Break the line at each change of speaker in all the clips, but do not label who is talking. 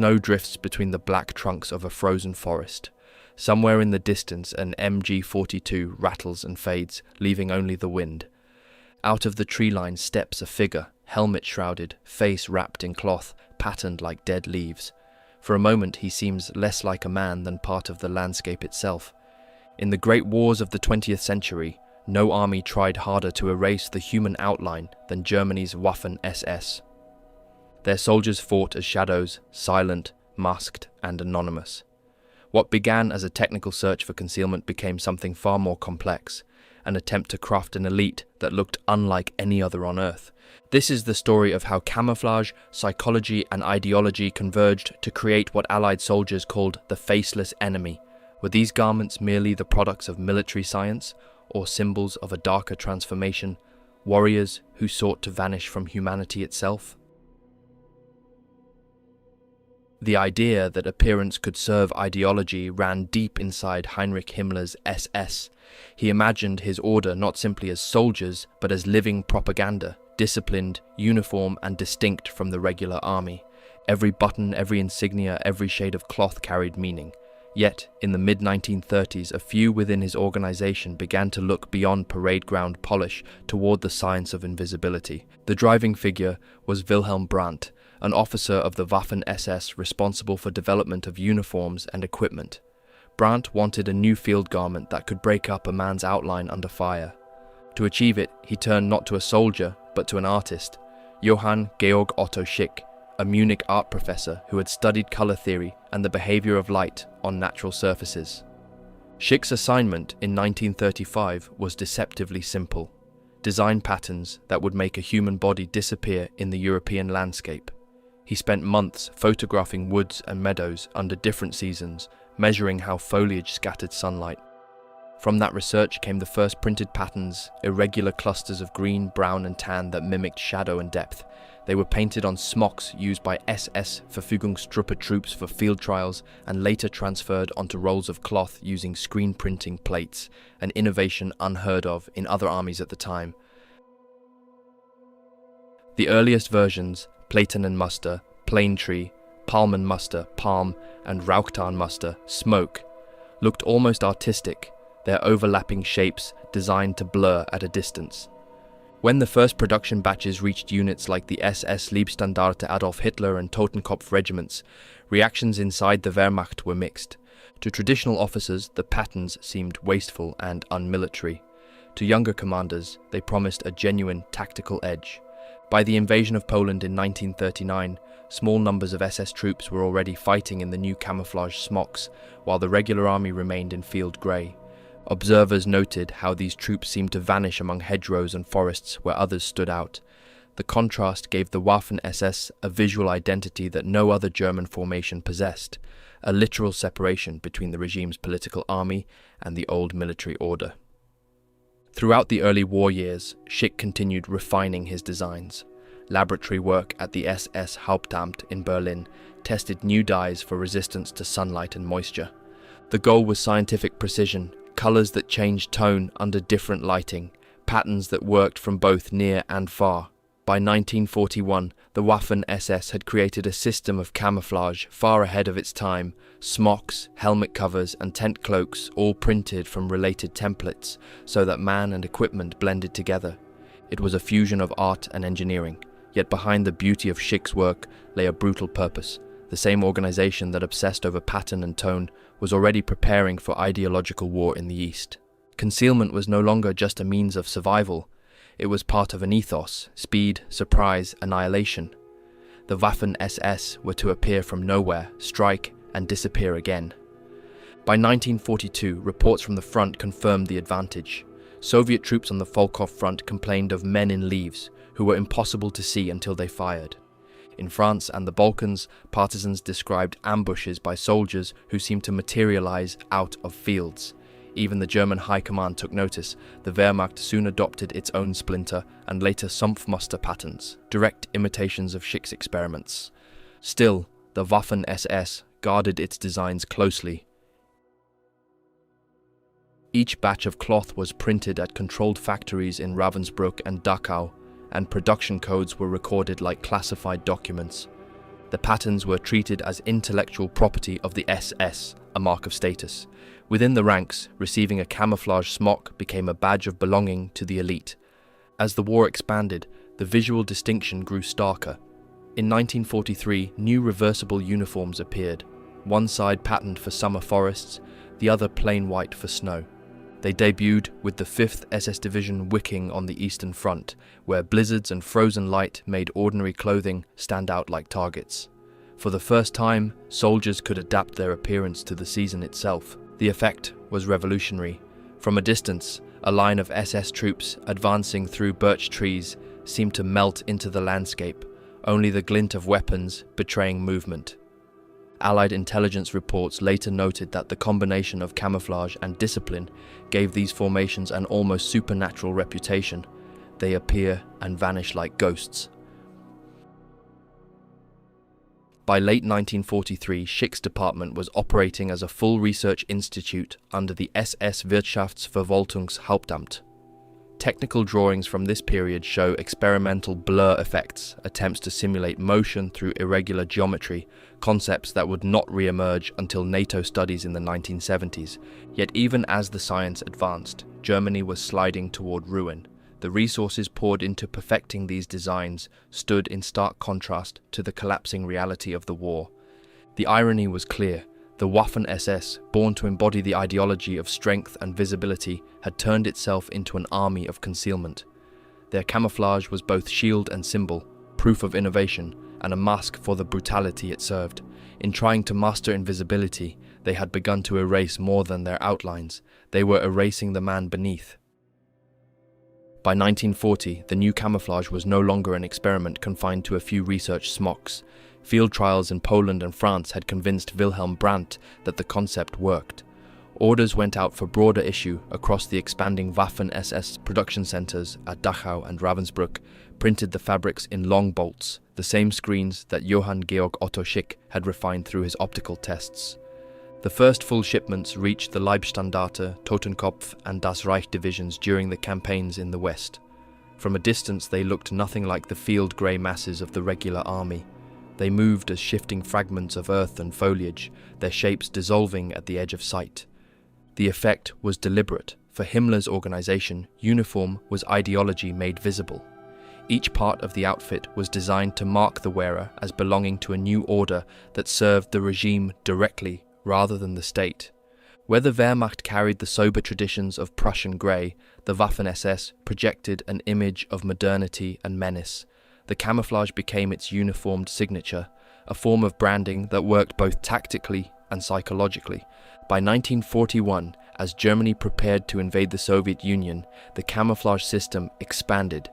Snow drifts between the black trunks of a frozen forest. Somewhere in the distance, an MG-42 rattles and fades, leaving only the wind. Out of the tree line steps a figure, helmet shrouded, face wrapped in cloth, patterned like dead leaves. For a moment he seems less like a man than part of the landscape itself. In the great wars of the 20th century, no army tried harder to erase the human outline than Germany's Waffen-SS. Their soldiers fought as shadows, silent, masked, and anonymous. What began as a technical search for concealment became something far more complex, an attempt to craft an elite that looked unlike any other on Earth. This is the story of how camouflage, psychology, and ideology converged to create what Allied soldiers called the faceless enemy. Were these garments merely the products of military science, or symbols of a darker transformation, warriors who sought to vanish from humanity itself? The idea that appearance could serve ideology ran deep inside Heinrich Himmler's SS. He imagined his order not simply as soldiers, but as living propaganda, disciplined, uniform, and distinct from the regular army. Every button, every insignia, every shade of cloth carried meaning. Yet, in the mid-1930s, a few within his organization began to look beyond parade ground polish toward the science of invisibility. The driving figure was Wilhelm Brandt, an officer of the Waffen-SS responsible for development of uniforms and equipment. Brandt wanted a new field garment that could break up a man's outline under fire. To achieve it, he turned not to a soldier, but to an artist, Johann Georg Otto Schick, a Munich art professor who had studied color theory and the behavior of light on natural surfaces. Schick's assignment in 1935 was deceptively simple: design patterns that would make a human body disappear in the European landscape. He spent months photographing woods and meadows under different seasons, measuring how foliage scattered sunlight. From that research came the first printed patterns, irregular clusters of green, brown, and tan that mimicked shadow and depth. They were painted on smocks used by SS Verfügungstruppe troops for field trials and later transferred onto rolls of cloth using screen printing plates, an innovation unheard of in other armies at the time. The earliest versions, Platenenmuster, Plane Tree, Palmenmuster, Palm, and Rauchtarnmuster, Smoke, looked almost artistic, their overlapping shapes designed to blur at a distance. When the first production batches reached units like the SS Leibstandarte Adolf Hitler and Totenkopf regiments, reactions inside the Wehrmacht were mixed. To traditional officers, the patterns seemed wasteful and unmilitary. To younger commanders, they promised a genuine tactical edge. By the invasion of Poland in 1939, small numbers of SS troops were already fighting in the new camouflage smocks, while the regular army remained in field grey. Observers noted how these troops seemed to vanish among hedgerows and forests where others stood out. The contrast gave the Waffen-SS a visual identity that no other German formation possessed, a literal separation between the regime's political army and the old military order. Throughout the early war years, Schick continued refining his designs. Laboratory work at the SS Hauptamt in Berlin tested new dyes for resistance to sunlight and moisture. The goal was scientific precision, colors that changed tone under different lighting, patterns that worked from both near and far. By 1941, the Waffen-SS had created a system of camouflage far ahead of its time: smocks, helmet covers, and tent cloaks, all printed from related templates, so that man and equipment blended together. It was a fusion of art and engineering, yet behind the beauty of Schick's work lay a brutal purpose. The same organization that obsessed over pattern and tone was already preparing for ideological war in the East. Concealment was no longer just a means of survival. It was part of an ethos: speed, surprise, annihilation. The Waffen-SS were to appear from nowhere, strike, and disappear again. By 1942, reports from the front confirmed the advantage. Soviet troops on the Volkhov front complained of men in leaves, who were impossible to see until they fired. In France and the Balkans, partisans described ambushes by soldiers who seemed to materialize out of fields. Even the German high command took notice. The Wehrmacht soon adopted its own splinter and later Sumpfmuster patterns, direct imitations of Schick's experiments. Still, the Waffen-SS guarded its designs closely. Each batch of cloth was printed at controlled factories in Ravensbrück and Dachau, and production codes were recorded like classified documents. The patterns were treated as intellectual property of the SS, a mark of status. Within the ranks, receiving a camouflage smock became a badge of belonging to the elite. As the war expanded, the visual distinction grew starker. In 1943, new reversible uniforms appeared, one side patterned for summer forests, the other plain white for snow. They debuted with the 5th SS Division wicking on the Eastern Front, where blizzards and frozen light made ordinary clothing stand out like targets. For the first time, soldiers could adapt their appearance to the season itself. The effect was revolutionary. From a distance, a line of SS troops advancing through birch trees seemed to melt into the landscape, only the glint of weapons betraying movement. Allied intelligence reports later noted that the combination of camouflage and discipline gave these formations an almost supernatural reputation. They appear and vanish like ghosts. By late 1943, Schick's department was operating as a full research institute under the SS Wirtschaftsverwaltungshauptamt. Technical drawings from this period show experimental blur effects, attempts to simulate motion through irregular geometry, concepts that would not re-emerge until NATO studies in the 1970s. Yet even as the science advanced, Germany was sliding toward ruin. The resources poured into perfecting these designs stood in stark contrast to the collapsing reality of the war. The irony was clear. The Waffen-SS, born to embody the ideology of strength and visibility, had turned itself into an army of concealment. Their camouflage was both shield and symbol, proof of innovation, and a mask for the brutality it served. In trying to master invisibility, they had begun to erase more than their outlines. They were erasing the man beneath. By 1940, the new camouflage was no longer an experiment confined to a few research smocks. Field trials in Poland and France had convinced Wilhelm Brandt that the concept worked. Orders went out for broader issue across the expanding Waffen-SS production centers at Dachau and Ravensbrück, printed the fabrics in long bolts, the same screens that Johann Georg Otto Schick had refined through his optical tests. The first full shipments reached the Leibstandarte, Totenkopf and Das Reich divisions during the campaigns in the West. From a distance they looked nothing like the field grey masses of the regular army. They moved as shifting fragments of earth and foliage, their shapes dissolving at the edge of sight. The effect was deliberate. For Himmler's organization, uniform was ideology made visible. Each part of the outfit was designed to mark the wearer as belonging to a new order that served the regime directly rather than the state. Where the Wehrmacht carried the sober traditions of Prussian grey, the Waffen-SS projected an image of modernity and menace. The camouflage became its uniformed signature, a form of branding that worked both tactically and psychologically. By 1941, as Germany prepared to invade the Soviet Union, the camouflage system expanded.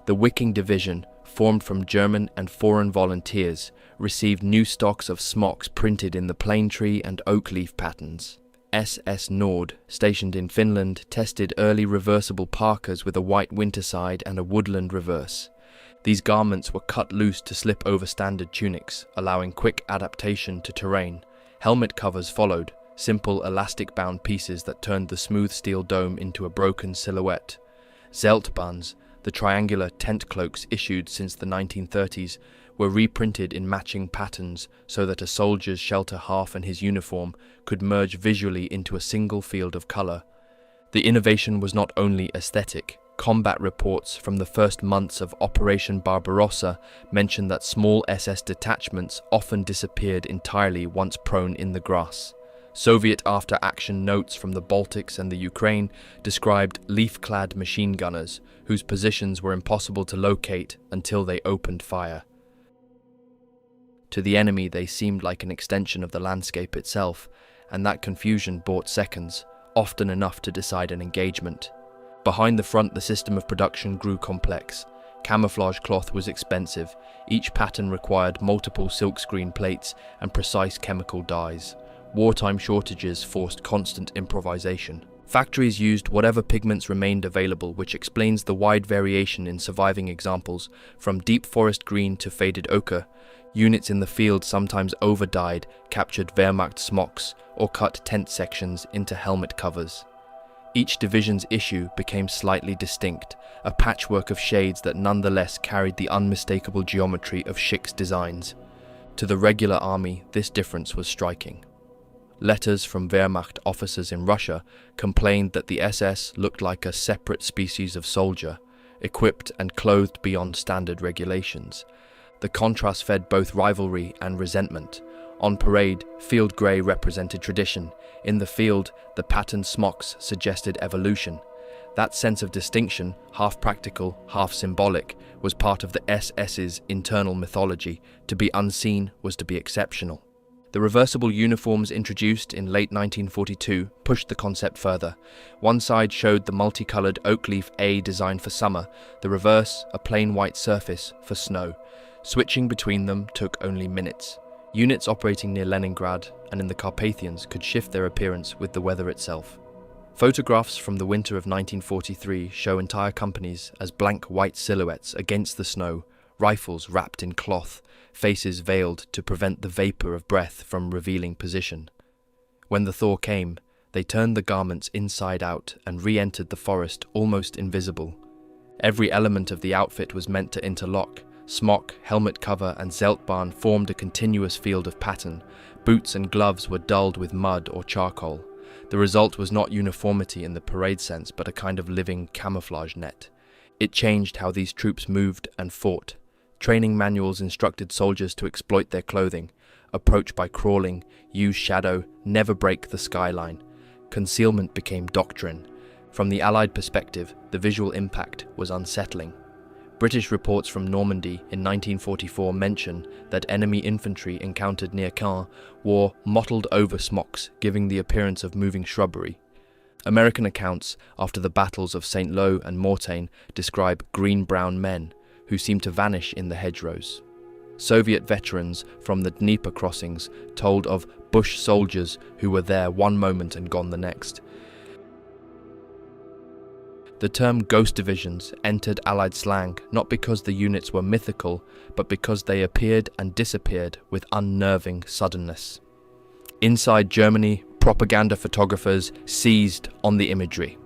The Wicking Division, formed from German and foreign volunteers, received new stocks of smocks printed in the plane tree and oak leaf patterns. SS Nord, stationed in Finland, tested early reversible parkas with a white winter side and a woodland reverse. These garments were cut loose to slip over standard tunics, allowing quick adaptation to terrain. Helmet covers followed, simple elastic-bound pieces that turned the smooth steel dome into a broken silhouette. Zeltbands, the triangular tent cloaks issued since the 1930s, were reprinted in matching patterns so that a soldier's shelter half and his uniform could merge visually into a single field of color. The innovation was not only aesthetic. Combat reports from the first months of Operation Barbarossa mention that small SS detachments often disappeared entirely once prone in the grass. Soviet after-action notes from the Baltics and the Ukraine described leaf-clad machine gunners whose positions were impossible to locate until they opened fire. To the enemy they seemed like an extension of the landscape itself, and that confusion bought seconds, often enough to decide an engagement. Behind the front, the system of production grew complex. Camouflage cloth was expensive. Each pattern required multiple silkscreen plates and precise chemical dyes. Wartime shortages forced constant improvisation. Factories used whatever pigments remained available, which explains the wide variation in surviving examples, from deep forest green to faded ochre. Units in the field sometimes over-dyed, captured Wehrmacht smocks, or cut tent sections into helmet covers. Each division's issue became slightly distinct, a patchwork of shades that nonetheless carried the unmistakable geometry of Schick's designs. To the regular army, this difference was striking. Letters from Wehrmacht officers in Russia complained that the SS looked like a separate species of soldier, equipped and clothed beyond standard regulations. The contrast fed both rivalry and resentment. On parade, field grey represented tradition. In the field, the patterned smocks suggested evolution. That sense of distinction, half practical, half symbolic, was part of the SS's internal mythology. To be unseen was to be exceptional. The reversible uniforms introduced in late 1942 pushed the concept further. One side showed the multicolored oak leaf A designed for summer, the reverse a plain white surface for snow. Switching between them took only minutes. Units operating near Leningrad and in the Carpathians could shift their appearance with the weather itself. Photographs from the winter of 1943 show entire companies as blank white silhouettes against the snow, rifles wrapped in cloth, faces veiled to prevent the vapor of breath from revealing position. When the thaw came, they turned the garments inside out and re-entered the forest almost invisible. Every element of the outfit was meant to interlock. Smock, helmet cover and zeltbahn formed a continuous field of pattern. Boots and gloves were dulled with mud or charcoal. The result was not uniformity in the parade sense, but a kind of living camouflage net. It changed how these troops moved and fought. Training manuals instructed soldiers to exploit their clothing, approach by crawling, use shadow, never break the skyline. Concealment became doctrine. From the Allied perspective, the visual impact was unsettling. British reports from Normandy in 1944 mention that enemy infantry encountered near Caen wore mottled-over smocks, giving the appearance of moving shrubbery. American accounts after the battles of St. Lo and Mortain describe green-brown men who seemed to vanish in the hedgerows. Soviet veterans from the Dnieper crossings told of bush soldiers who were there one moment and gone the next. The term ghost divisions entered Allied slang not because the units were mythical, but because they appeared and disappeared with unnerving suddenness. Inside Germany, propaganda photographers seized on the imagery.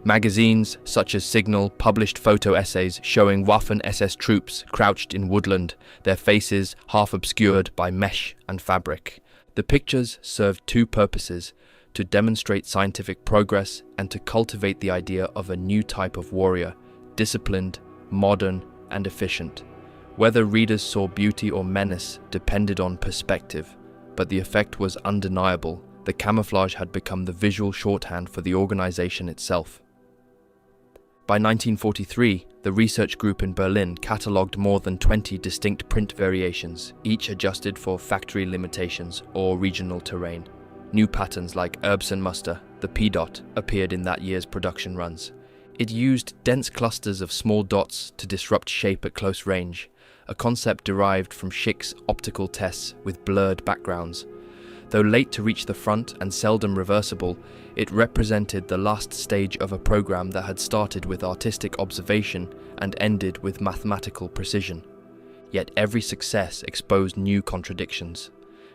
Magazines such as Signal published photo essays showing Waffen-SS troops crouched in woodland, their faces half obscured by mesh and fabric. The pictures served two purposes: to demonstrate scientific progress and to cultivate the idea of a new type of warrior, disciplined, modern, and efficient. Whether readers saw beauty or menace depended on perspective, but the effect was undeniable. The camouflage had become the visual shorthand for the organization itself. By 1943, the research group in Berlin catalogued more than 20 distinct print variations, each adjusted for factory limitations or regional terrain. New patterns like Erbsenmuster, the P-dot, appeared in that year's production runs. It used dense clusters of small dots to disrupt shape at close range, a concept derived from Schick's optical tests with blurred backgrounds. Though late to reach the front and seldom reversible, it represented the last stage of a program that had started with artistic observation and ended with mathematical precision. Yet every success exposed new contradictions.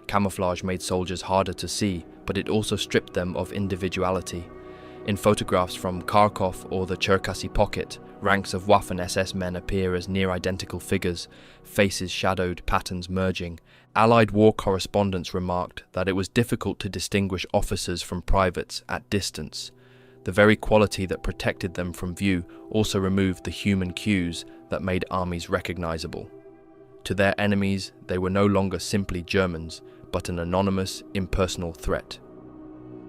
Camouflage made soldiers harder to see, but it also stripped them of individuality. In photographs from Kharkov or the Cherkasy Pocket, ranks of Waffen-SS men appear as near-identical figures, faces shadowed, patterns merging. Allied war correspondents remarked that it was difficult to distinguish officers from privates at distance. The very quality that protected them from view also removed the human cues that made armies recognizable. To their enemies, they were no longer simply Germans, but an anonymous, impersonal threat.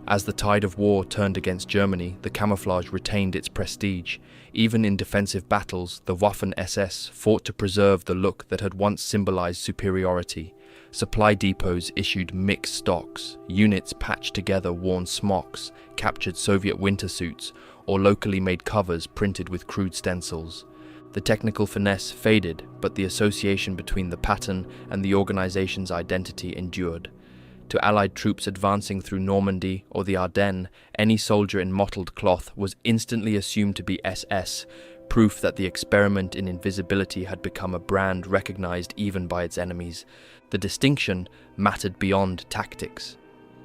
As the tide of war turned against Germany, the camouflage retained its prestige. Even in defensive battles, the Waffen-SS fought to preserve the look that had once symbolized superiority. Supply depots issued mixed stocks, units patched together worn smocks, captured Soviet winter suits, or locally made covers printed with crude stencils. The technical finesse faded, but the association between the pattern and the organization's identity endured. To Allied troops advancing through Normandy or the Ardennes, any soldier in mottled cloth was instantly assumed to be SS, proof that the experiment in invisibility had become a brand recognized even by its enemies. The distinction mattered beyond tactics.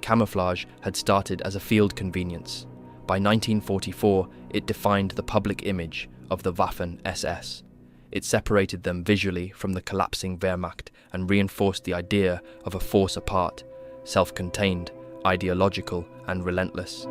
Camouflage had started as a field convenience. By 1944, it defined the public image of the Waffen-SS. It separated them visually from the collapsing Wehrmacht and reinforced the idea of a force apart, self-contained, ideological, and relentless.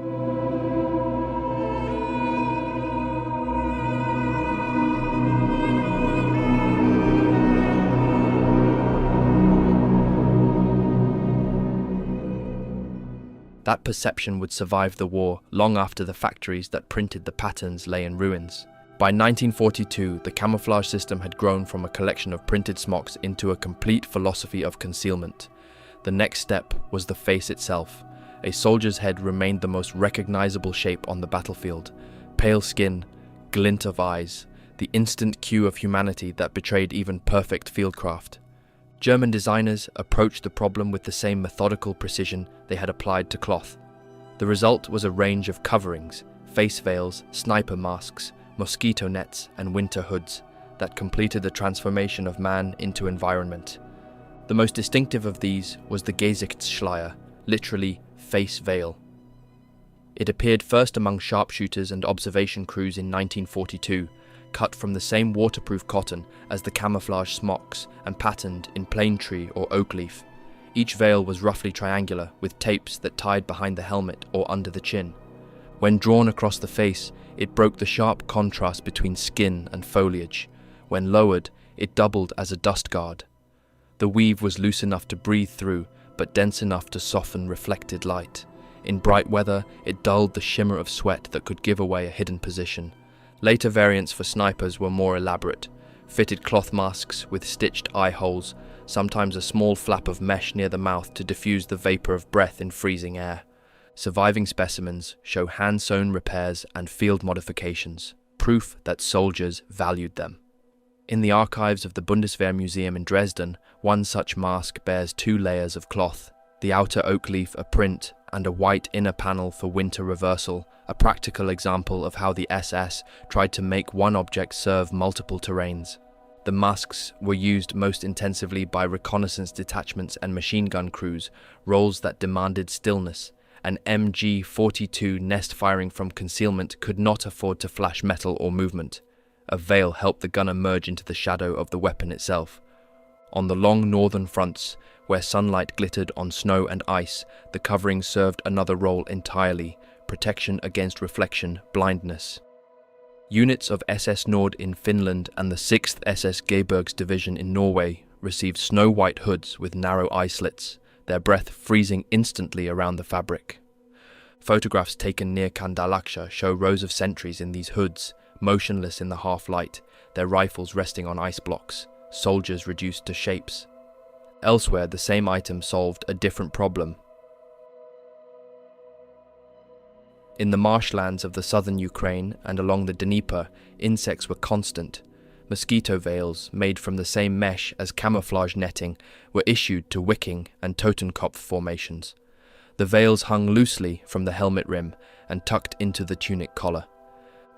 That perception would survive the war long after the factories that printed the patterns lay in ruins. By 1942, the camouflage system had grown from a collection of printed smocks into a complete philosophy of concealment. The next step was the face itself. A soldier's head remained the most recognizable shape on the battlefield. Pale skin, glint of eyes, the instant cue of humanity that betrayed even perfect fieldcraft. German designers approached the problem with the same methodical precision they had applied to cloth. The result was a range of coverings, face veils, sniper masks, mosquito nets, and winter hoods that completed the transformation of man into environment. The most distinctive of these was the Gesichtsschleier, literally face veil. It appeared first among sharpshooters and observation crews in 1942, cut from the same waterproof cotton as the camouflage smocks and patterned in plane tree or oak leaf. Each veil was roughly triangular, with tapes that tied behind the helmet or under the chin. When drawn across the face, it broke the sharp contrast between skin and foliage. When lowered, it doubled as a dust guard. The weave was loose enough to breathe through, but dense enough to soften reflected light. In bright weather, it dulled the shimmer of sweat that could give away a hidden position. Later variants for snipers were more elaborate, fitted cloth masks with stitched eye holes, sometimes a small flap of mesh near the mouth to diffuse the vapor of breath in freezing air. Surviving specimens show hand-sewn repairs and field modifications, proof that soldiers valued them. In the archives of the Bundeswehr Museum in Dresden, one such mask bears 2 layers of cloth, the outer oak leaf a print and a white inner panel for winter reversal, a practical example of how the SS tried to make one object serve multiple terrains. The masks were used most intensively by reconnaissance detachments and machine gun crews, roles that demanded stillness. An MG-42 nest firing from concealment could not afford to flash metal or movement. A veil helped the gunner merge into the shadow of the weapon itself. On the long northern fronts, where sunlight glittered on snow and ice, the covering served another role entirely: protection against reflection, blindness. Units of SS Nord in Finland and the 6th SS Gebergs Division in Norway received snow-white hoods with narrow eye slits, their breath freezing instantly around the fabric. Photographs taken near Kandalaksha show rows of sentries in these hoods, motionless in the half-light, their rifles resting on ice blocks, soldiers reduced to shapes. Elsewhere, the same item solved a different problem. In the marshlands of the southern Ukraine and along the Dnieper, insects were constant. Mosquito veils, made from the same mesh as camouflage netting, were issued to Wiking and Totenkopf formations. The veils hung loosely from the helmet rim and tucked into the tunic collar.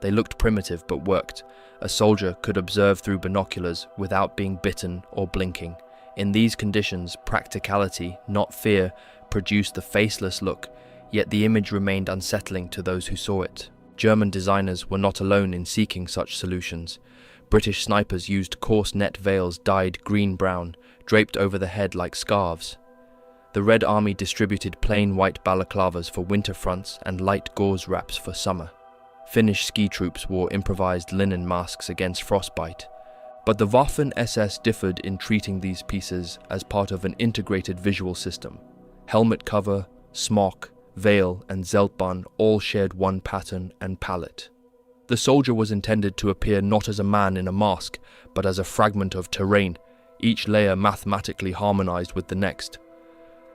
They looked primitive but worked. A soldier could observe through binoculars without being bitten or blinking. In these conditions, practicality, not fear, produced the faceless look, yet the image remained unsettling to those who saw it. German designers were not alone in seeking such solutions. British snipers used coarse net veils dyed green-brown, draped over the head like scarves. The Red Army distributed plain white balaclavas for winter fronts and light gauze wraps for summer. Finnish ski troops wore improvised linen masks against frostbite. But the Waffen-SS differed in treating these pieces as part of an integrated visual system. Helmet cover, smock, veil, and zeltbahn all shared one pattern and palette. The soldier was intended to appear not as a man in a mask, but as a fragment of terrain, each layer mathematically harmonized with the next.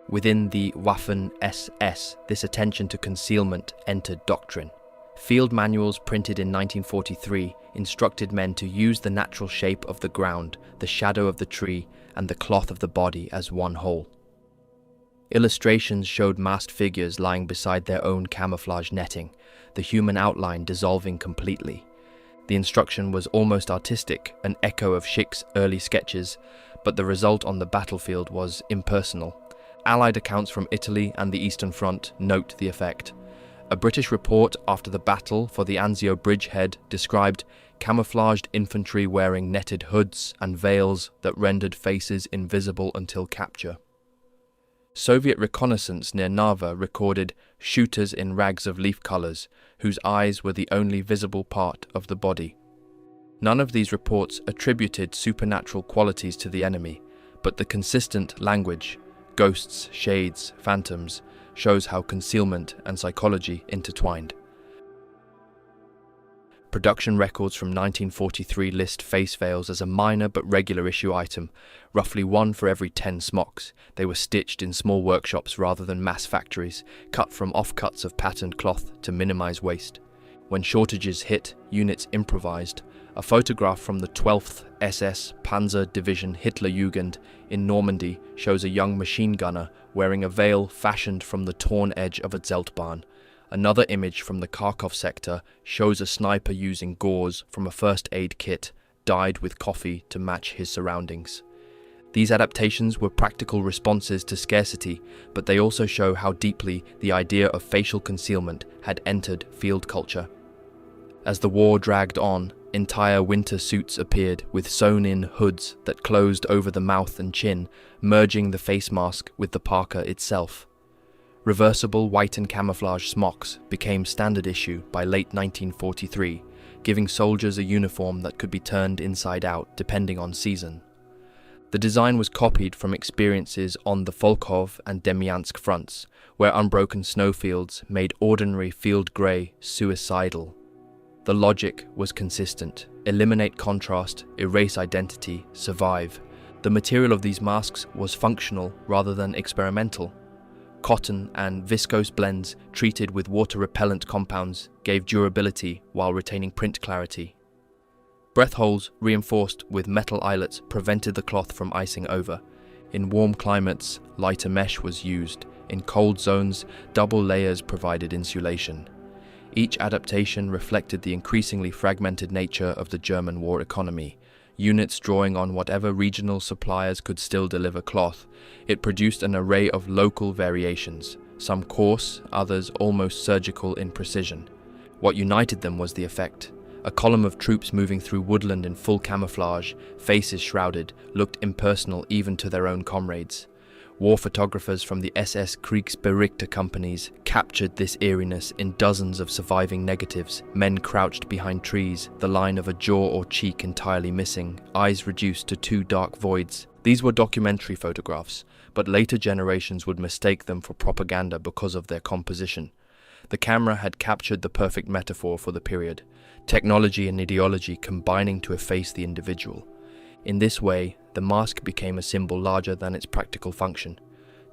Within the Waffen-SS, this attention to concealment entered Doctrine. Field manuals printed in 1943 instructed men to use the natural shape of the ground, the shadow of the tree, and the cloth of the body as one whole. Illustrations showed masked figures lying beside their own camouflage netting, the human outline dissolving completely. The instruction was almost artistic, an echo of Schick's early sketches, but the result on the battlefield was impersonal. Allied accounts from Italy and the Eastern Front note the effect. A British report after the battle for the Anzio bridgehead described camouflaged infantry wearing netted hoods and veils that rendered faces invisible until capture. Soviet reconnaissance near Narva recorded shooters in rags of leaf colors, whose eyes were the only visible part of the body. None of these reports attributed supernatural qualities to the enemy, but the consistent language, ghosts, shades, phantoms, shows how concealment and psychology intertwined. Production records from 1943 list face veils as a minor but regular issue item, roughly 1 for every 10 smocks. They were stitched in small workshops rather than mass factories, cut from offcuts of patterned cloth to minimize waste. When shortages hit, units improvised. A photograph from the 12th SS Panzer Division Hitlerjugend in Normandy shows a young machine gunner wearing a veil fashioned from the torn edge of a Zeltbahn. Another image from the Kharkov sector shows a sniper using gauze from a first aid kit dyed with coffee to match his surroundings. These adaptations were practical responses to scarcity, but they also show how deeply the idea of facial concealment had entered field culture. As the war dragged on, entire winter suits appeared with sewn-in hoods that closed over the mouth and chin, merging the face mask with the parka itself. Reversible white and camouflage smocks became standard issue by late 1943, giving soldiers a uniform that could be turned inside out depending on season. The design was copied from experiences on the Volkhov and Demyansk fronts, where unbroken snowfields made ordinary field grey suicidal. The logic was consistent: eliminate contrast, erase identity, survive. The material of these masks was functional rather than experimental. Cotton and viscose blends treated with water-repellent compounds gave durability while retaining print clarity. Breath holes reinforced with metal eyelets prevented the cloth from icing over. In warm climates, lighter mesh was used. In cold zones, double layers provided insulation. Each adaptation reflected the increasingly fragmented nature of the German war economy. Units drawing on whatever regional suppliers could still deliver cloth, it produced an array of local variations, some coarse, others almost surgical in precision. What united them was the effect. A column of troops moving through woodland in full camouflage, faces shrouded, looked impersonal even to their own comrades. War photographers from the SS Kriegsberichte companies captured this eeriness in dozens of surviving negatives, men crouched behind trees, the line of a jaw or cheek entirely missing, eyes reduced to 2 dark voids. These were documentary photographs, but later generations would mistake them for propaganda because of their composition. The camera had captured the perfect metaphor for the period, technology and ideology combining to efface the individual. In this way, the mask became a symbol larger than its practical function.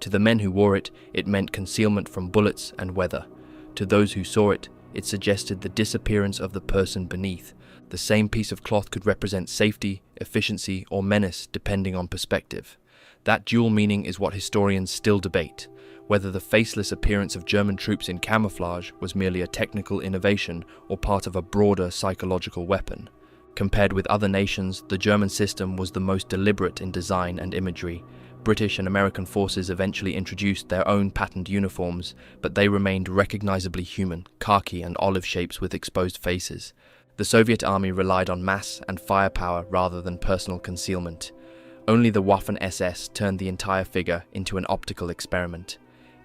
To the men who wore it, it meant concealment from bullets and weather. To those who saw it, it suggested the disappearance of the person beneath. The same piece of cloth could represent safety, efficiency, or menace depending on perspective. That dual meaning is what historians still debate, whether the faceless appearance of German troops in camouflage was merely a technical innovation or part of a broader psychological weapon. Compared with other nations, the German system was the most deliberate in design and imagery. British and American forces eventually introduced their own patterned uniforms, but they remained recognizably human, khaki and olive shapes with exposed faces. The Soviet army relied on mass and firepower rather than personal concealment. Only the Waffen-SS turned the entire figure into an optical experiment.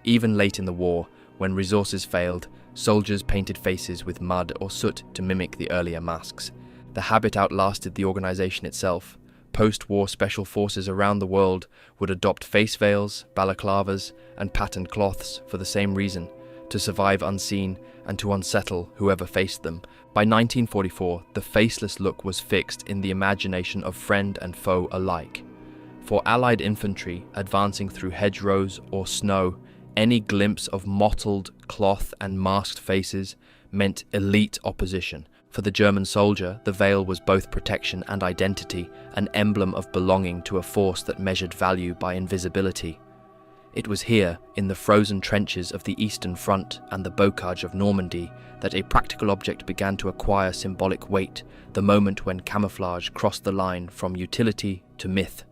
Even late in the war, when resources failed, soldiers painted faces with mud or soot to mimic the earlier masks. The habit outlasted the organization itself. Post-war special forces around the world would adopt face veils, balaclavas, and patterned cloths for the same reason: to survive unseen and to unsettle whoever faced them. By 1944, the faceless look was fixed in the imagination of friend and foe alike. For Allied infantry advancing through hedgerows or snow, any glimpse of mottled cloth and masked faces meant elite opposition. For the German soldier, the veil was both protection and identity, an emblem of belonging to a force that measured value by invisibility. It was here, in the frozen trenches of the Eastern Front and the bocage of Normandy, that a practical object began to acquire symbolic weight, the moment when camouflage crossed the line from utility to myth.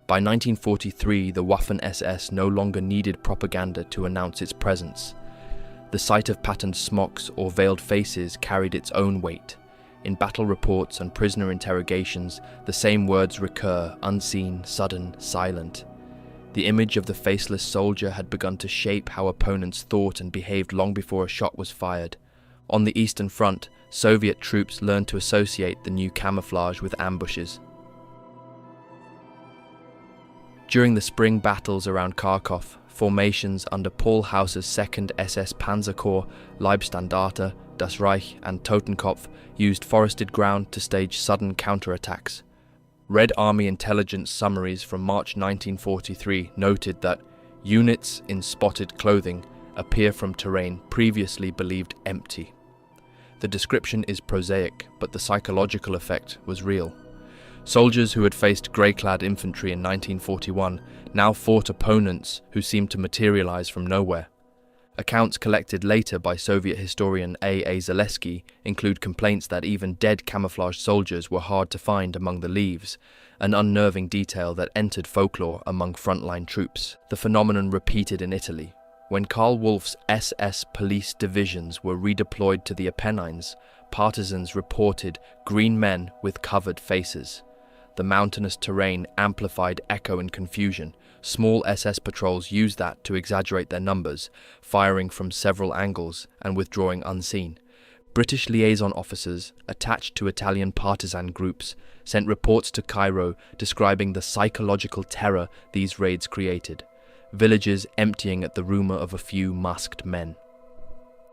By 1943, the Waffen-SS no longer needed propaganda to announce its presence. The sight of patterned smocks or veiled faces carried its own weight. In battle reports and prisoner interrogations, the same words recur: unseen, sudden, silent. The image of the faceless soldier had begun to shape how opponents thought and behaved long before a shot was fired. On the Eastern Front, Soviet troops learned to associate the new camouflage with ambushes. During the spring battles around Kharkov, formations under Paul Hauser's 2nd SS Panzer Corps, Leibstandarte, Das Reich and Totenkopf used forested ground to stage sudden counterattacks. Red Army intelligence summaries from March 1943 noted that units in spotted clothing appear from terrain previously believed empty. The description is prosaic, but the psychological effect was real. Soldiers who had faced grey-clad infantry in 1941 now fought opponents who seemed to materialize from nowhere. Accounts collected later by Soviet historian A. Zaleski include complaints that even dead camouflaged soldiers were hard to find among the leaves, an unnerving detail that entered folklore among frontline troops. The phenomenon repeated in Italy. When Karl Wolff's SS police divisions were redeployed to the Apennines, partisans reported green men with covered faces. The mountainous terrain amplified echo and confusion. Small SS patrols used that to exaggerate their numbers, firing from several angles and withdrawing unseen. British liaison officers, attached to Italian partisan groups, sent reports to Cairo describing the psychological terror these raids created. Villages emptying at the rumour of a few masked men.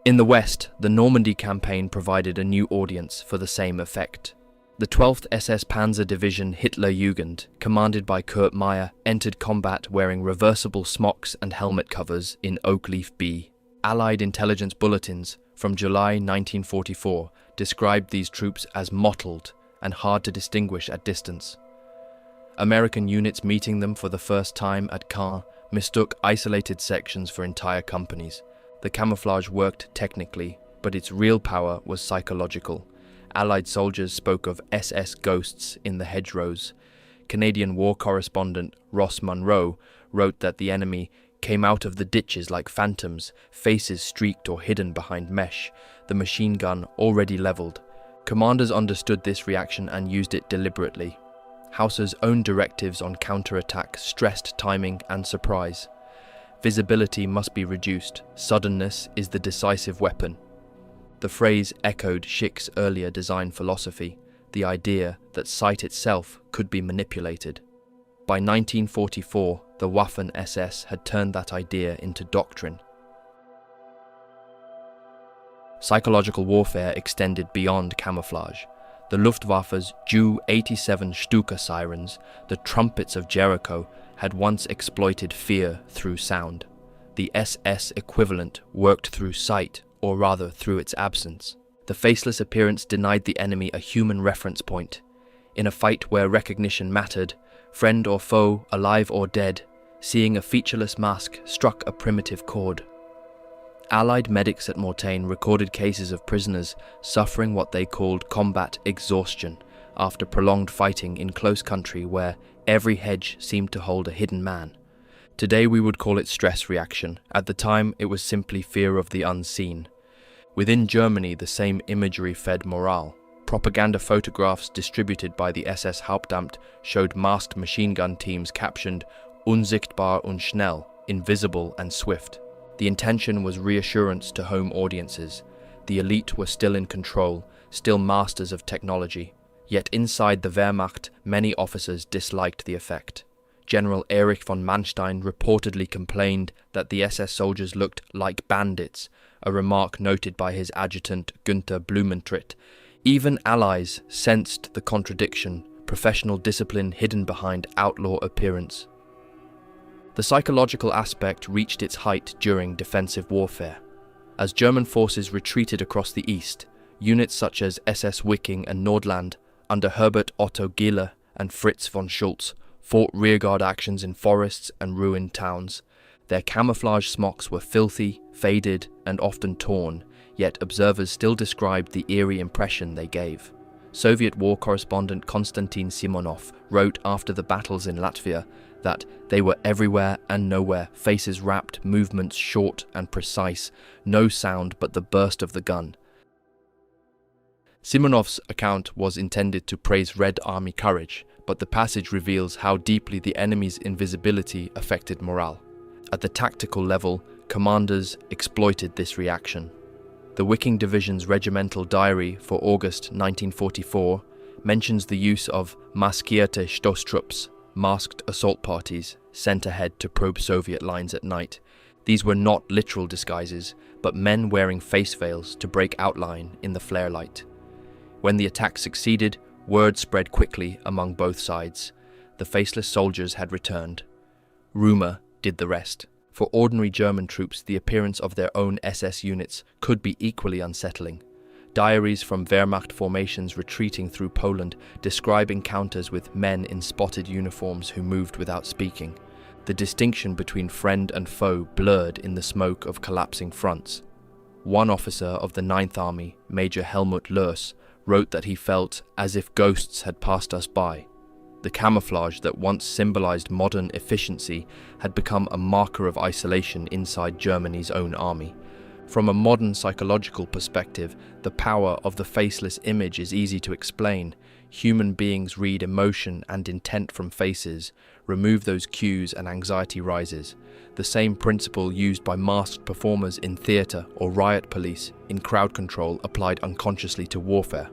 In the West, the Normandy campaign provided a new audience for the same effect. The 12th SS Panzer Division Hitlerjugend, commanded by Kurt Meyer, entered combat wearing reversible smocks and helmet covers in Oakleaf B. Allied intelligence bulletins from July 1944 described these troops as mottled and hard to distinguish at distance. American units meeting them for the first time at Caen mistook isolated sections for entire companies. The camouflage worked technically, but its real power was psychological. Allied soldiers spoke of SS ghosts in the hedgerows. Canadian war correspondent Ross Munro wrote that the enemy came out of the ditches like phantoms, faces streaked or hidden behind mesh, the machine gun already leveled. Commanders understood this reaction and used it deliberately. Hauser's own directives on counterattack stressed timing and surprise. Visibility must be reduced. Suddenness is the decisive weapon. The phrase echoed Schick's earlier design philosophy, the idea that sight itself could be manipulated. By 1944, the Waffen-SS had turned that idea into doctrine. Psychological warfare extended beyond camouflage. The Luftwaffe's Ju-87 Stuka sirens, the trumpets of Jericho, had once exploited fear through sound. The SS equivalent worked through sight, or rather through its absence. The faceless appearance denied the enemy a human reference point. In a fight where recognition mattered, friend or foe, alive or dead, seeing a featureless mask struck a primitive chord. Allied medics at Mortain recorded cases of prisoners suffering what they called combat exhaustion after prolonged fighting in close country where every hedge seemed to hold a hidden man. Today we would call it stress reaction. At the time it was simply fear of the unseen. Within Germany the same imagery fed morale. Propaganda photographs distributed by the SS Hauptamt showed masked machine gun teams captioned "Unsichtbar und schnell", invisible and swift. The intention was reassurance to home audiences. The elite were still in control, still masters of technology. Yet inside the Wehrmacht, many officers disliked the effect. General Erich von Manstein reportedly complained that the SS soldiers looked like bandits, a remark noted by his adjutant Günther Blumentritt. Even allies sensed the contradiction, professional discipline hidden behind outlaw appearance. The psychological aspect reached its height during defensive warfare. As German forces retreated across the east, units such as SS Wiking and Nordland, under Herbert Otto Gieler and Fritz von Schultz, fought rearguard actions in forests and ruined towns. Their camouflage smocks were filthy, faded, and often torn, yet observers still described the eerie impression they gave. Soviet war correspondent Konstantin Simonov wrote after the battles in Latvia that they were everywhere and nowhere, faces wrapped, movements short and precise, no sound but the burst of the gun. Simonov's account was intended to praise Red Army courage, but the passage reveals how deeply the enemy's invisibility affected morale. At the tactical level, commanders exploited this reaction. The Wiking Division's regimental diary for August 1944 mentions the use of maskierte Stoßtrupps, masked assault parties, sent ahead to probe Soviet lines at night. These were not literal disguises, but men wearing face veils to break outline in the flare light. When the attack succeeded, word spread quickly among both sides. The Faceless Soldiers had returned. Rumor did the rest. For ordinary German troops, the appearance of their own SS units could be equally unsettling. Diaries from Wehrmacht formations retreating through Poland describe encounters with men in spotted uniforms who moved without speaking. The distinction between friend and foe blurred in the smoke of collapsing fronts. One officer of the 9th Army, Major Helmut Löss, wrote that he felt as if ghosts had passed us by. The camouflage that once symbolized modern efficiency had become a marker of isolation inside Germany's own army. From a modern psychological perspective, the power of the faceless image is easy to explain. Human beings read emotion and intent from faces. Remove those cues and anxiety rises. The same principle used by masked performers in theater or riot police in crowd control applied unconsciously to warfare.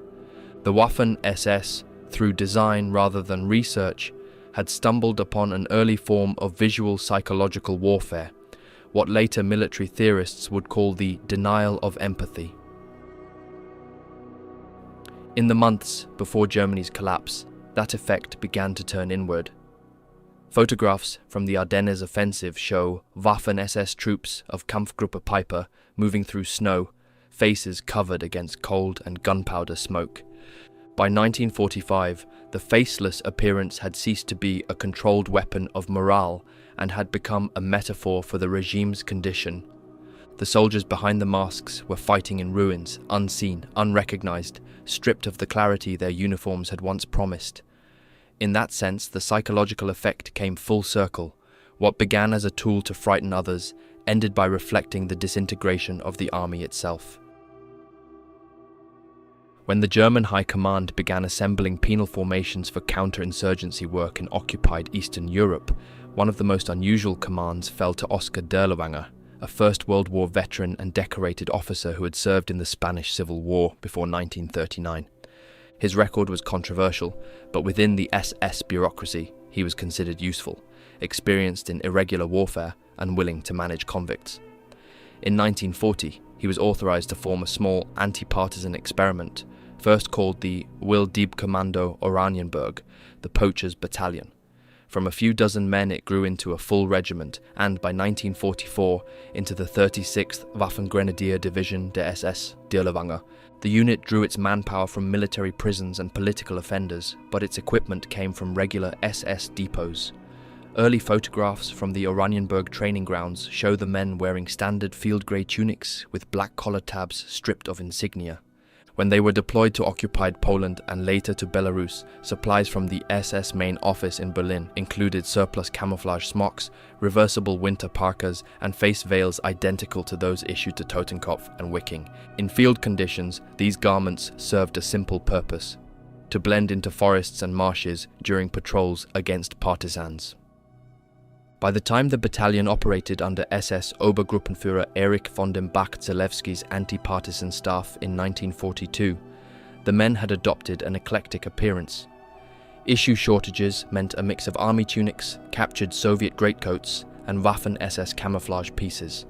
The Waffen-SS, through design rather than research, had stumbled upon an early form of visual psychological warfare, what later military theorists would call the denial of empathy. In the months before Germany's collapse, that effect began to turn inward. Photographs from the Ardennes offensive show Waffen-SS troops of Kampfgruppe Piper moving through snow, faces covered against cold and gunpowder smoke. By 1945, the faceless appearance had ceased to be a controlled weapon of morale and had become a metaphor for the regime's condition. The soldiers behind the masks were fighting in ruins, unseen, unrecognized, stripped of the clarity their uniforms had once promised. In that sense, the psychological effect came full circle. What began as a tool to frighten others ended by reflecting the disintegration of the army itself. When the German High Command began assembling penal formations for counterinsurgency work in occupied Eastern Europe, one of the most unusual commands fell to Oskar Dirlewanger, a First World War veteran and decorated officer who had served in the Spanish Civil War before 1939. His record was controversial, but within the SS bureaucracy, he was considered useful, experienced in irregular warfare, and willing to manage convicts. In 1940, he was authorized to form a small anti-partisan experiment, first called the Wildebekommando Oranienburg, the Poachers' Battalion. From a few dozen men it grew into a full regiment, and by 1944 into the 36th Waffengrenadier Division der SS Dirlewanger. The unit drew its manpower from military prisons and political offenders, but its equipment came from regular SS depots. Early photographs from the Oranienburg training grounds show the men wearing standard field grey tunics with black collar tabs stripped of insignia. When they were deployed to occupied Poland and later to Belarus, supplies from the SS main office in Berlin included surplus camouflage smocks, reversible winter parkas, and face veils identical to those issued to Totenkopf and Wiking. In field conditions, these garments served a simple purpose: to blend into forests and marshes during patrols against partisans. By the time the battalion operated under SS Obergruppenführer Erich von dem Bach-Zelewski's anti-partisan staff in 1942, the men had adopted an eclectic appearance. Issue shortages meant a mix of army tunics, captured Soviet greatcoats, and Waffen-SS camouflage pieces.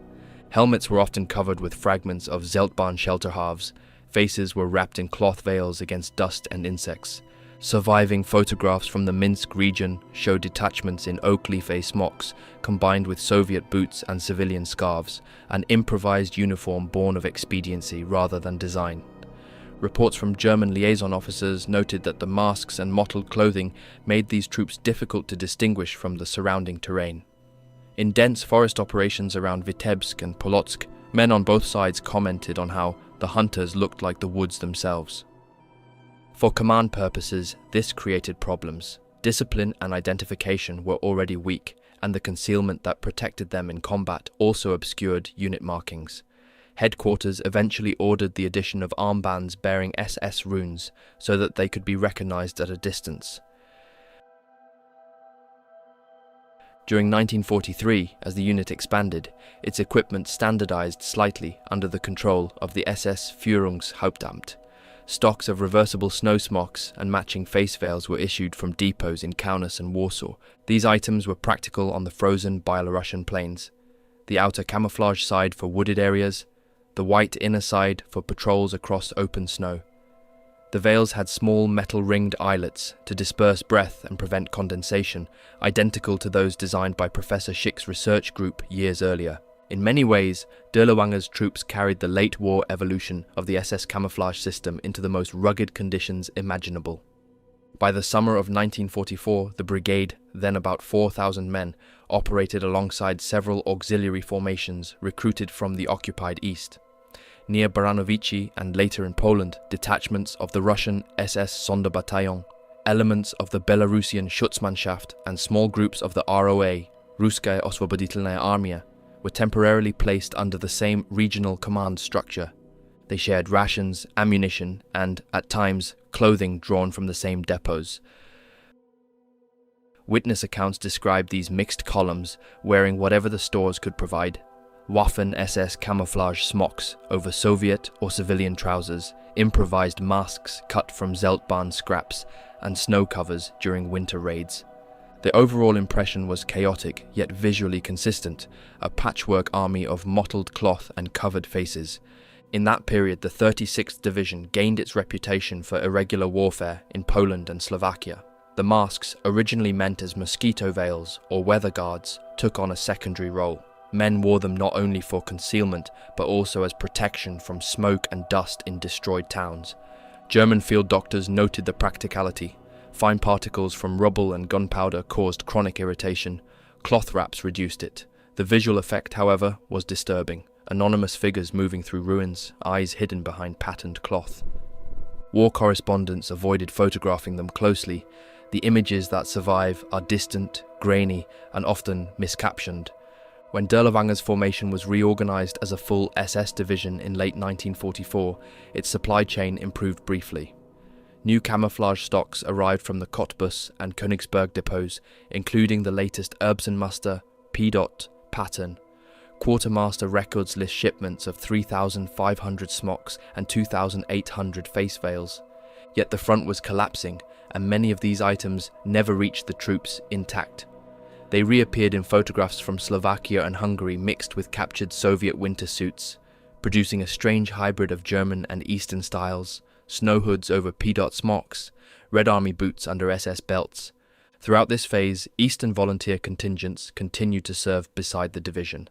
Helmets were often covered with fragments of Zeltbahn shelter halves. Faces were wrapped in cloth veils against dust and insects. Surviving photographs from the Minsk region show detachments in oak leaf smocks combined with Soviet boots and civilian scarves, an improvised uniform born of expediency rather than design. Reports from German liaison officers noted that the masks and mottled clothing made these troops difficult to distinguish from the surrounding terrain. In dense forest operations around Vitebsk and Polotsk, men on both sides commented on how the hunters looked like the woods themselves. For command purposes, this created problems. Discipline and identification were already weak, and the concealment that protected them in combat also obscured unit markings. Headquarters eventually ordered the addition of armbands bearing SS runes so that they could be recognized at a distance. During 1943, as the unit expanded, its equipment standardized slightly under the control of the SS Führungshauptamt. Stocks of reversible snow smocks and matching face veils were issued from depots in Kaunas and Warsaw. These items were practical on the frozen Byelorussian plains. The outer camouflage side for wooded areas, the white inner side for patrols across open snow. The veils had small metal-ringed eyelets to disperse breath and prevent condensation, identical to those designed by Professor Schick's research group years earlier. In many ways, De Luange's troops carried the late-war evolution of the SS camouflage system into the most rugged conditions imaginable. By the summer of 1944, the brigade, then about 4,000 men, operated alongside several auxiliary formations recruited from the occupied East. Near Baranovici and later in Poland, detachments of the Russian SS Sonderbataillon, elements of the Belarusian Schutzmannschaft and small groups of the ROA, Ruskaya Osvoboditelnaya Armia, were temporarily placed under the same regional command structure. They shared rations, ammunition, and, at times, clothing drawn from the same depots. Witness accounts describe these mixed columns wearing whatever the stores could provide. Waffen-SS camouflage smocks over Soviet or civilian trousers, improvised masks cut from Zeltbahn scraps, and snow covers during winter raids. The overall impression was chaotic yet visually consistent, a patchwork army of mottled cloth and covered faces. In that period, the 36th Division gained its reputation for irregular warfare in Poland and Slovakia. The masks, originally meant as mosquito veils or weather guards, took on a secondary role. Men wore them not only for concealment, but also as protection from smoke and dust in destroyed towns. German field doctors noted the practicality. Fine particles from rubble and gunpowder caused chronic irritation. Cloth wraps reduced it. The visual effect, however, was disturbing. Anonymous figures moving through ruins, eyes hidden behind patterned cloth. War correspondents avoided photographing them closely. The images that survive are distant, grainy, and often miscaptioned. When De Luange's formation was reorganized as a full SS division in late 1944, its supply chain improved briefly. New camouflage stocks arrived from the Cottbus and Königsberg depots, including the latest Erbsenmuster, P-Dot, pattern. Quartermaster records list shipments of 3,500 smocks and 2,800 face veils. Yet the front was collapsing, and many of these items never reached the troops intact. They reappeared in photographs from Slovakia and Hungary mixed with captured Soviet winter suits, producing a strange hybrid of German and Eastern styles, snow hoods over P-Dot smocks, Red Army boots under SS belts. Throughout this phase, Eastern volunteer contingents continued to serve beside the division.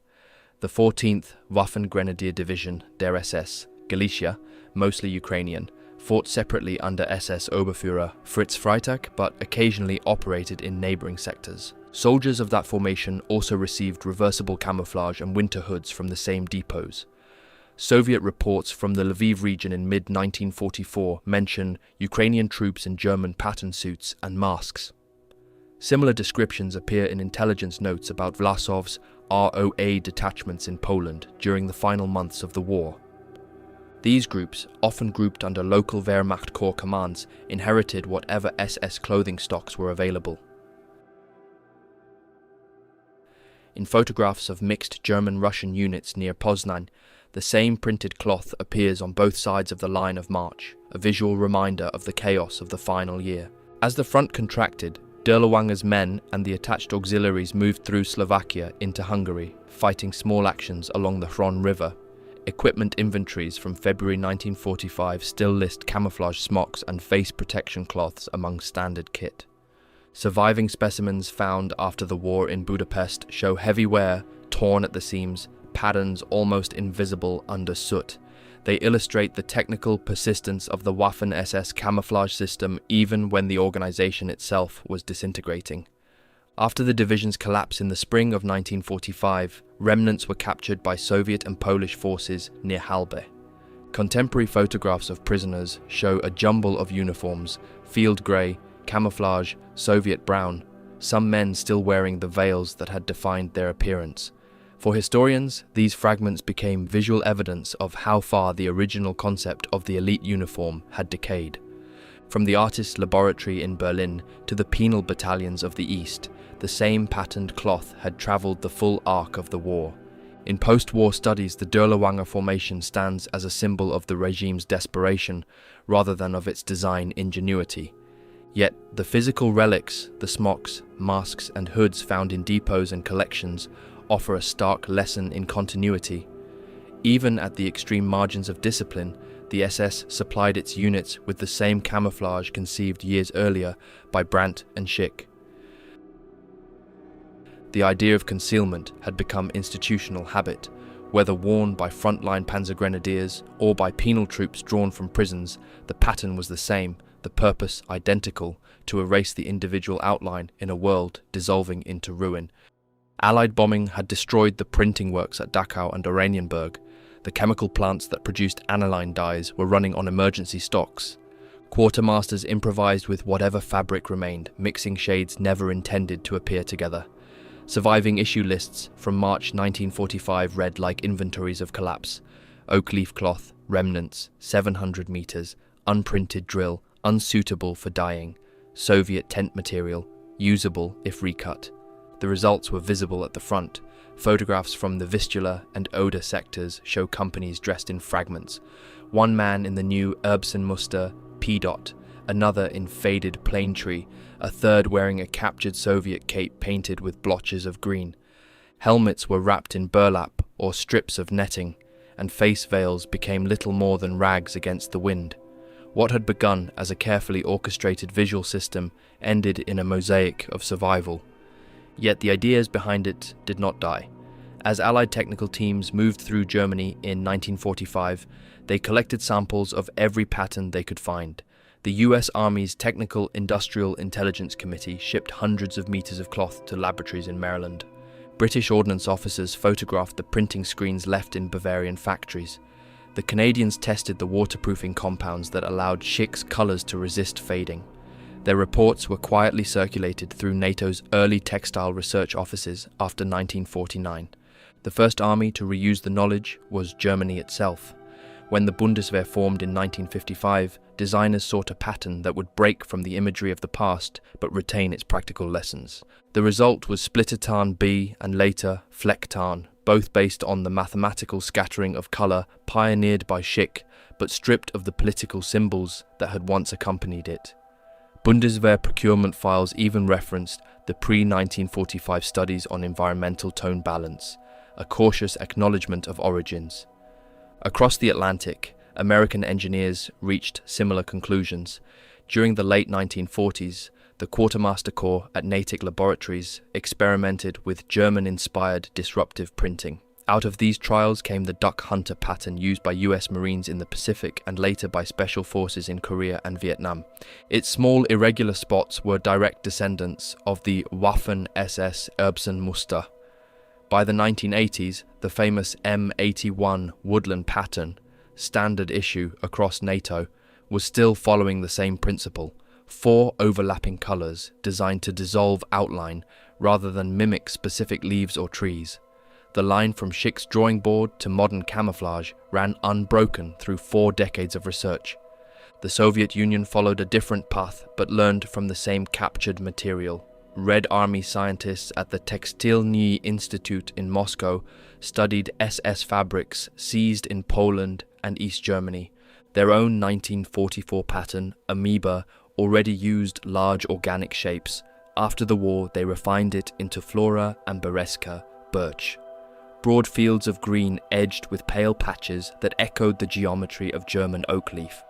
The 14th Waffen-Grenadier Division, der SS, Galicia, mostly Ukrainian, fought separately under SS Oberführer Fritz Freitag but occasionally operated in neighbouring sectors. Soldiers of that formation also received reversible camouflage and winter hoods from the same depots. Soviet reports from the Lviv region in mid-1944 mention Ukrainian troops in German pattern suits and masks. Similar descriptions appear in intelligence notes about Vlasov's ROA detachments in Poland during the final months of the war. These groups, often grouped under local Wehrmacht Corps commands, inherited whatever SS clothing stocks were available. In photographs of mixed German-Russian units near Poznan, the same printed cloth appears on both sides of the line of march, a visual reminder of the chaos of the final year. As the front contracted, De Luange's men and the attached auxiliaries moved through Slovakia into Hungary, fighting small actions along the Hron River. Equipment inventories from February 1945 still list camouflage smocks and face protection cloths among standard kit. Surviving specimens found after the war in Budapest show heavy wear, torn at the seams, patterns almost invisible under soot. They illustrate the technical persistence of the Waffen-SS camouflage system even when the organization itself was disintegrating. After the division's collapse in the spring of 1945, remnants were captured by Soviet and Polish forces near Halbe. Contemporary photographs of prisoners show a jumble of uniforms: field grey, camouflage, Soviet brown, some men still wearing the veils that had defined their appearance. For historians, these fragments became visual evidence of how far the original concept of the elite uniform had decayed. From the artist's laboratory in Berlin to the penal battalions of the East, the same patterned cloth had travelled the full arc of the war. In post-war studies, the Dirlewanger formation stands as a symbol of the regime's desperation rather than of its design ingenuity. Yet, the physical relics, the smocks, masks and hoods found in depots and collections offer a stark lesson in continuity. Even at the extreme margins of discipline, the SS supplied its units with the same camouflage conceived years earlier by Brandt and Schick. The idea of concealment had become institutional habit. Whether worn by frontline panzer grenadiers or by penal troops drawn from prisons, the pattern was the same, the purpose identical: to erase the individual outline in a world dissolving into ruin. Allied bombing had destroyed the printing works at Dachau and Oranienburg. The chemical plants that produced aniline dyes were running on emergency stocks. Quartermasters improvised with whatever fabric remained, mixing shades never intended to appear together. Surviving issue lists from March 1945 read like inventories of collapse: oak leaf cloth, remnants, 700 meters, unprinted drill, unsuitable for dyeing, Soviet tent material, usable if recut. The results were visible at the front. Photographs from the Vistula and Oder sectors show companies dressed in fragments. One man in the new Erbsenmuster P. Another in faded plane tree, a third wearing a captured Soviet cape painted with blotches of green. Helmets were wrapped in burlap or strips of netting, and face veils became little more than rags against the wind. What had begun as a carefully orchestrated visual system ended in a mosaic of survival. Yet the ideas behind it did not die. As Allied technical teams moved through Germany in 1945, they collected samples of every pattern they could find. The US Army's Technical Industrial Intelligence Committee shipped hundreds of meters of cloth to laboratories in Maryland. British ordnance officers photographed the printing screens left in Bavarian factories. The Canadians tested the waterproofing compounds that allowed Schick's colours to resist fading. Their reports were quietly circulated through NATO's early textile research offices after 1949. The first army to reuse the knowledge was Germany itself. When the Bundeswehr formed in 1955, designers sought a pattern that would break from the imagery of the past but retain its practical lessons. The result was Splittertarn B and later Flecktarn, both based on the mathematical scattering of colour pioneered by Schick, but stripped of the political symbols that had once accompanied it. Bundeswehr procurement files even referenced the pre-1945 studies on environmental tone balance, a cautious acknowledgement of origins. Across the Atlantic, American engineers reached similar conclusions. During the late 1940s, the Quartermaster Corps at Natick Laboratories experimented with German-inspired disruptive printing. Out of these trials came the Duck Hunter pattern used by US Marines in the Pacific and later by special forces in Korea and Vietnam. Its small irregular spots were direct descendants of the Waffen-SS Erbsenmuster. By the 1980s, the famous M81 woodland pattern, standard issue across NATO, was still following the same principle: 4 overlapping colours designed to dissolve outline rather than mimic specific leaves or trees. The line from Schick's drawing board to modern camouflage ran unbroken through 4 decades of research. The Soviet Union followed a different path but learned from the same captured material. Red Army scientists at the Textilny Institute in Moscow studied SS fabrics seized in Poland and East Germany. Their own 1944 pattern, Amoeba, already used large organic shapes. After the war, they refined it into Flora and Bereska, birch. Broad fields of green edged with pale patches that echoed the geometry of German oak leaf.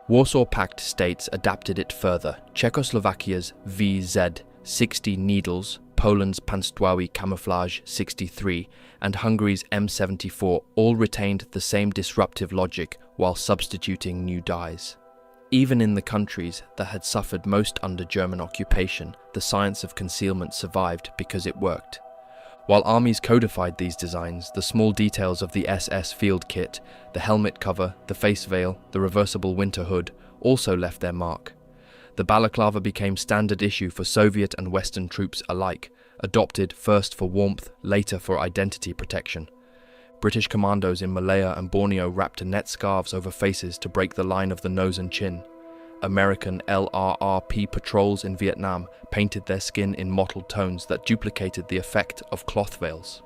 Warsaw Pact states adapted it further. Czechoslovakia's VZ 60 needles, Poland's Państwowy Camouflage 63, and Hungary's M74 all retained the same disruptive logic while substituting new dyes. Even in the countries that had suffered most under German occupation, the science of concealment survived because it worked. While armies codified these designs, the small details of the SS field kit, the helmet cover, the face veil, the reversible winter hood, also left their mark. The balaclava became standard issue for Soviet and Western troops alike, adopted first for warmth, later for identity protection. British commandos in Malaya and Borneo wrapped net scarves over faces to break the line of the nose and chin. American LRRP patrols in Vietnam painted their skin in mottled tones that duplicated the effect of cloth veils.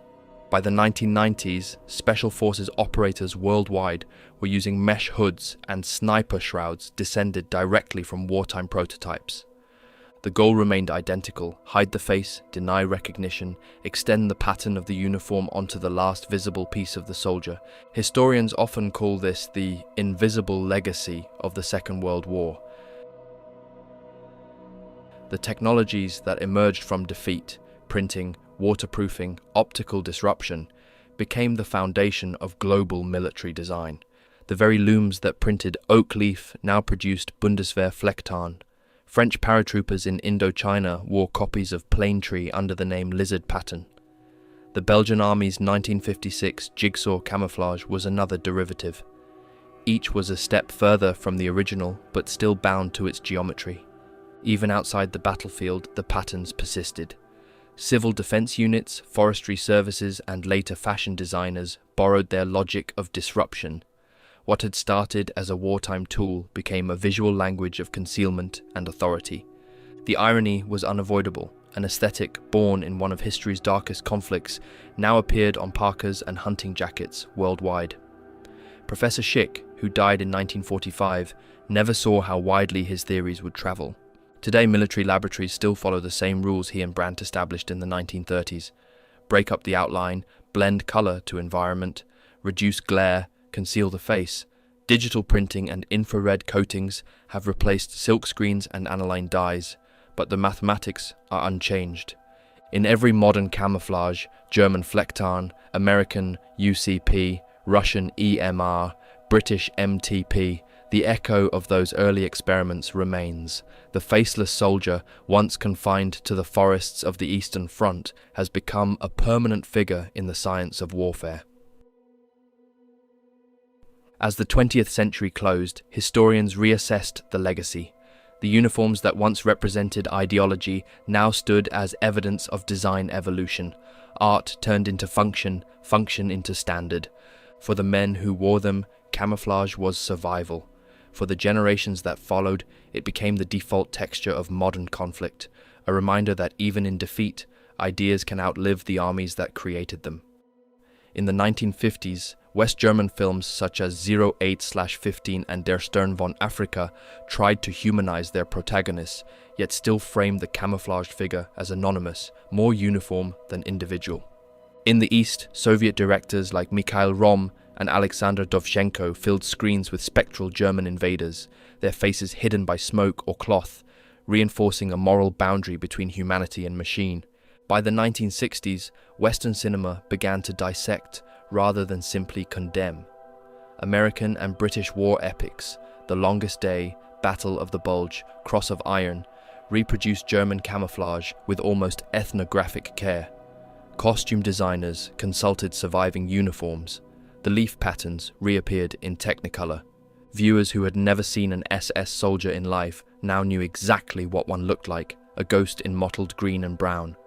By the 1990s, Special Forces operators worldwide were using mesh hoods, and sniper shrouds descended directly from wartime prototypes. The goal remained identical: hide the face, deny recognition, extend the pattern of the uniform onto the last visible piece of the soldier. Historians often call this the invisible legacy of the Second World War. The technologies that emerged from defeat, printing, waterproofing, optical disruption, became the foundation of global military design. The very looms that printed oak leaf now produced Bundeswehr Flecktarn. French paratroopers in Indochina wore copies of plane tree under the name lizard pattern. The Belgian Army's 1956 jigsaw camouflage was another derivative. Each was a step further from the original, but still bound to its geometry. Even outside the battlefield, the patterns persisted. Civil defense units, forestry services, and later fashion designers borrowed their logic of disruption. What had started as a wartime tool became a visual language of concealment and authority. The irony was unavoidable. An aesthetic born in one of history's darkest conflicts now appeared on parkas and hunting jackets worldwide. Professor Schick, who died in 1945, never saw how widely his theories would travel. Today, military laboratories still follow the same rules he and Brandt established in the 1930s. Break up the outline, blend color to environment, reduce glare, conceal the face. Digital printing and infrared coatings have replaced silk screens and aniline dyes, but the mathematics are unchanged. In every modern camouflage, German Flecktarn, American UCP, Russian EMR, British MTP, the echo of those early experiments remains. The faceless soldier, once confined to the forests of the Eastern Front, has become a permanent figure in the science of warfare. As the 20th century closed, historians reassessed the legacy. The uniforms that once represented ideology now stood as evidence of design evolution. Art turned into function, function into standard. For the men who wore them, camouflage was survival. For the generations that followed, it became the default texture of modern conflict, a reminder that even in defeat, ideas can outlive the armies that created them. In the 1950s, West German films such as 08/15 and Der Stern von Afrika tried to humanize their protagonists, yet still framed the camouflaged figure as anonymous, more uniform than individual. In the East, Soviet directors like Mikhail Rohm and Alexander Dovzhenko filled screens with spectral German invaders, their faces hidden by smoke or cloth, reinforcing a moral boundary between humanity and machine. By the 1960s, Western cinema began to dissect rather than simply condemn. American and British war epics, The Longest Day, Battle of the Bulge, Cross of Iron, reproduced German camouflage with almost ethnographic care. Costume designers consulted surviving uniforms. The leaf patterns reappeared in Technicolor. Viewers who had never seen an SS soldier in life now knew exactly what one looked like, a ghost in mottled green and brown.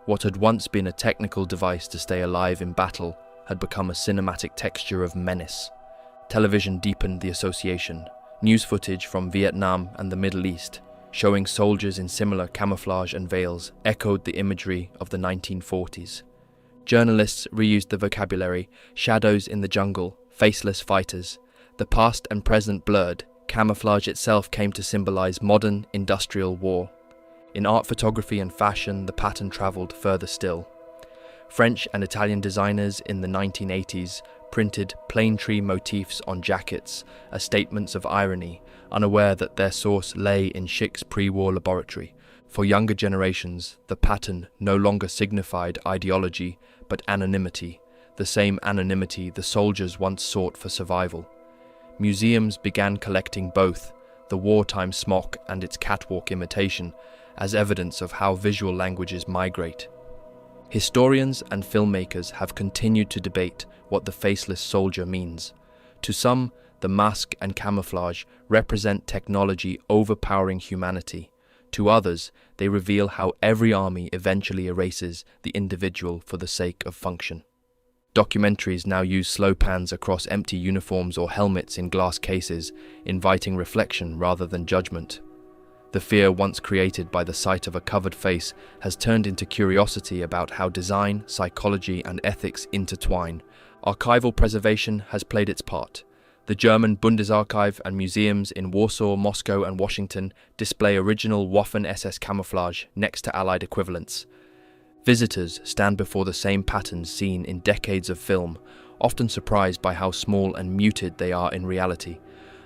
What had once been a technical device to stay alive in battle had become a cinematic texture of menace. Television deepened the association. News footage from Vietnam and the Middle East, showing soldiers in similar camouflage and veils, echoed the imagery of the 1940s. Journalists reused the vocabulary, shadows in the jungle, faceless fighters. The past and present blurred, camouflage itself came to symbolize modern industrial war. In art, photography and fashion, the pattern traveled further still. French and Italian designers in the 1980s printed plane tree motifs on jackets as statements of irony, unaware that their source lay in Schick's pre-war laboratory. For younger generations, the pattern no longer signified ideology, but anonymity, the same anonymity the soldiers once sought for survival. Museums began collecting both, the wartime smock and its catwalk imitation, as evidence of how visual languages migrate. Historians and filmmakers have continued to debate what the faceless soldier means. To some, the mask and camouflage represent technology overpowering humanity. To others, they reveal how every army eventually erases the individual for the sake of function. Documentaries now use slow pans across empty uniforms or helmets in glass cases, inviting reflection rather than judgment. The fear once created by the sight of a covered face has turned into curiosity about how design, psychology, and ethics intertwine. Archival preservation has played its part. The German Bundesarchiv and museums in Warsaw, Moscow, and Washington display original Waffen-SS camouflage next to Allied equivalents. Visitors stand before the same patterns seen in decades of film, often surprised by how small and muted they are in reality.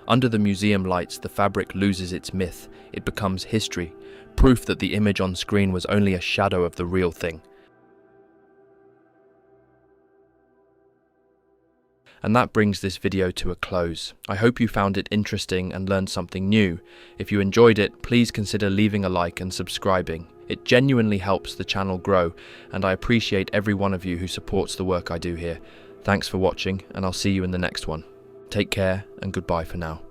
Under the museum lights, the fabric loses its myth. It becomes history, proof that the image on screen was only a shadow of the real thing. And that brings this video to a close. I hope you found it interesting and learned something new. If you enjoyed it, please consider leaving a like and subscribing. It genuinely helps the channel grow, and I appreciate every one of you who supports the work I do here. Thanks for watching, and I'll see you in the next one. Take care, and goodbye for now.